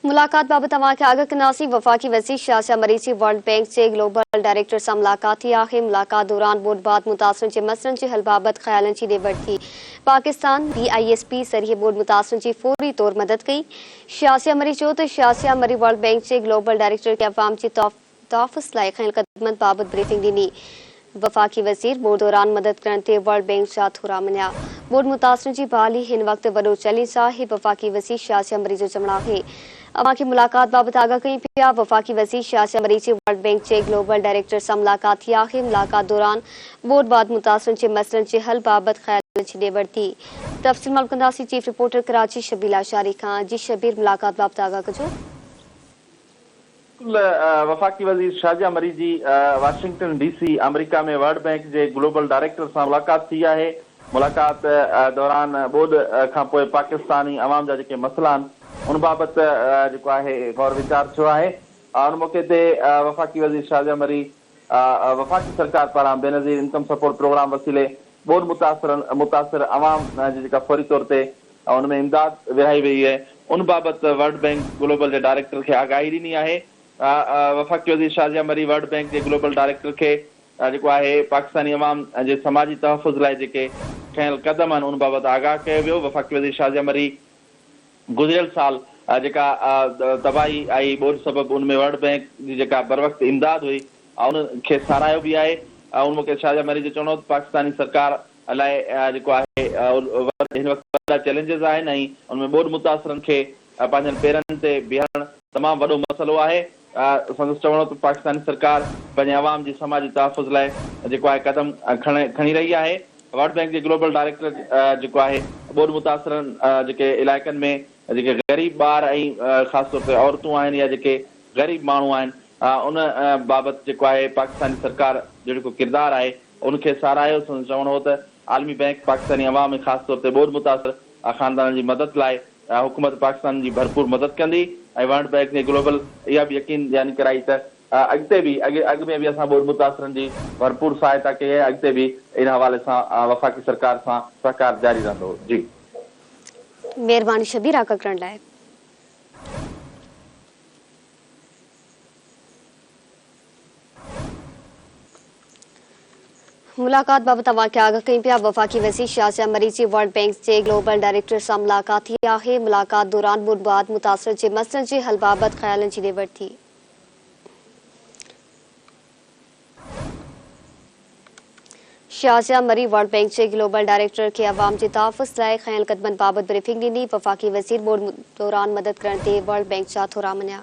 मुलाकात बाबत तव्हांखे आगाह कंदासीं। वफ़ाक़ी वज़ीर शाह मरीज़ी वर्ल्ड बैंक जे ग्लोबल डायरेक्टर सां मुलाक़ात थी आहे। मुलाक़ात दौरान बोडबाद मुतासिरनि जे मसइलनि जे हल बाबति ख़्यालनि जी ॾे वठि थी। पाकिस्तान BISP सरिए बोर्ड मुतासिरनि जी फौरी तौर मदद कई। शाह मरी चयो त शाह मरी वर्ल्ड बैंक जे ग्लोबल डायरेक्टर खे अवाम जे तहफ़्फ़ुज़ लाइ खयल क़दमनि बाबति ब्रीफिंग ॾिनी। वफ़ाक़ी वज़ीर बोर्ड दौरान मदद करण ते वर्ल्ड बैंक जा थोरा मञिया। बोर्ड मुतासिरनि जी बहाली हिन वक़्तु वॾो चैलेंज आहे। वफ़ाक़ी वज़ीर शाह मरी जो चवणु आहे। अवां खे मुलाक़ात बाबति आगाह कई पिया। वफ़ाक़ी वज़ीर शाह मरी जे वर्ल्ड बैंक जे ग्लोबल डायरेक्टर सां मुलाक़ात थी आहे। मुलाक़ात दौरान बोडबाद मुतासिरनि जे मसइलनि जे हल बाबति ख़्यालनि जी ॾे वठि थी। तफ़सील मालूम कंदासीं चीफ रिपोर्टर कराची शबीर लाशारी खां। जी शबीर, मुलाक़ात बाबति आगाह कजो। वफ़ाक़ी वज़ीर शाह मरीज़ी वाशिंगटन DC अमेरिका में वर्ल्ड बैंक जे ग्लोबल डायरेक्टर सां मुलाक़ात थी आहे। मुलाक़ात दौरान बोर्ड खां पोइ पाकिस्तानी अवाम जा जेके मसइला आहिनि उन बाबति जेको आहे गौर वीचार थियो आहे। उन मौक़े ते वफ़ाक़ी वज़ीर शाह मरी वफ़ाक़ी सरकार पारां बेनज़ीर इनकम सपोर्ट प्रोग्राम वसीले बोर्ड मुतासिर अवाम जी जेका फौरी तौर ते उनमें इमदाद विरहाई वई आहे उन बाबति वर्ल्ड बैंक ग्लोबल जे डायरेक्टर खे आगाही ॾिनी आहे। वफ़ाक़ी वज़ीर शाह मरी वर्ल्ड बैंक जे ग्लोबल डायरेक्टर खे जेको आहे पाकिस्तानी अवाम जे समाजी तहफ़ुज़ लाइ जेके खयल क़दम आहिनि उन बाबति आगाह कयो वियो। वफ़ाक़ी वज़ीर शाह मरी गुज़िरियल साल जेका तबाही आई ॿोॾि सबबि उनमें वर्ल्ड बैंक जी जेका बर वक़्तु इमदाद हुई उनखे साराहियो बि आहे। उन मौक़े शाह मरी जो चवणो पाकिस्तानी सरकार लाइ जेको आहे हिन वक़्तु चैलेंजिस आहिनि ऐं उनमें ॿोॾि मुतासिरनि खे पंहिंजनि पेरनि ते बीहणु तमामु वॾो मसइलो आहे। संदसि चवणो त पाकिस्तानी सरकार पंहिंजे अवाम जी समाजी तहफ़ुज़ लाइ जेको आहे क़दम खणी रही आहे। वर्ल्ड बैंक जे ग्लोबल डायरेक्टर जेको आहे ॿोॾि मुतासिरनि जेके इलाइक़नि में जेके ग़रीब ॿार ऐं ख़ासि तौर ते औरतूं आहिनि या जेके ग़रीब माण्हू आहिनि उन बाबति जेको आहे पाकिस्तानी सरकार जो जेको किरदारु आहे उनखे साराहियो। चवणो हो त आलमी बैंक पाकिस्तानी अवाम ऐं ख़ासि तौर ते ॿोॾि मुतासिर ख़ानदाननि जी मदद लाइ हुकूमत पाकिस्तान जी भरपूर मदद कंदी ऐं वर्ल्ड बैंक जे ग्लोबल इहा बि यकीन ॾियानी कराई त अॻिते बि अॻु में बि असां ॿोॾि मुतासिरनि जी भरपूर सहायता कई आहे। अॻिते बि इन हवाले सां वफ़ाक़ी सरकार सां सहकार जारी रहंदो। जी महिरबानी शबीर आगाह करण लाइ। मुलाक़ात बाबति तव्हांखे आगाह कई पिया। वफ़ाक़ी वज़ीर शाह मरीज़ी वर्ल्ड बैंक जे ग्लोबल डायरेक्टर सां मुलाक़ात थी आहे। मुलाक़ात दौरान बोडबाद मुतासिर जे मसइलनि जे हल बाबति ख़्यालनि जी ॾे वठि थी। शाह मरी वर्ल्ड बैंक जे ग्लोबल डायरेक्टर खे अवाम जे तहफ़ुज़ लाइ खयल क़दमनि बाबति ब्रीफिंग ॾिनी। वफ़ाक़ी वज़ीर बोर्ड दौरान मदद करण ते वर्ल्ड बैंक जा थोरा मञिया।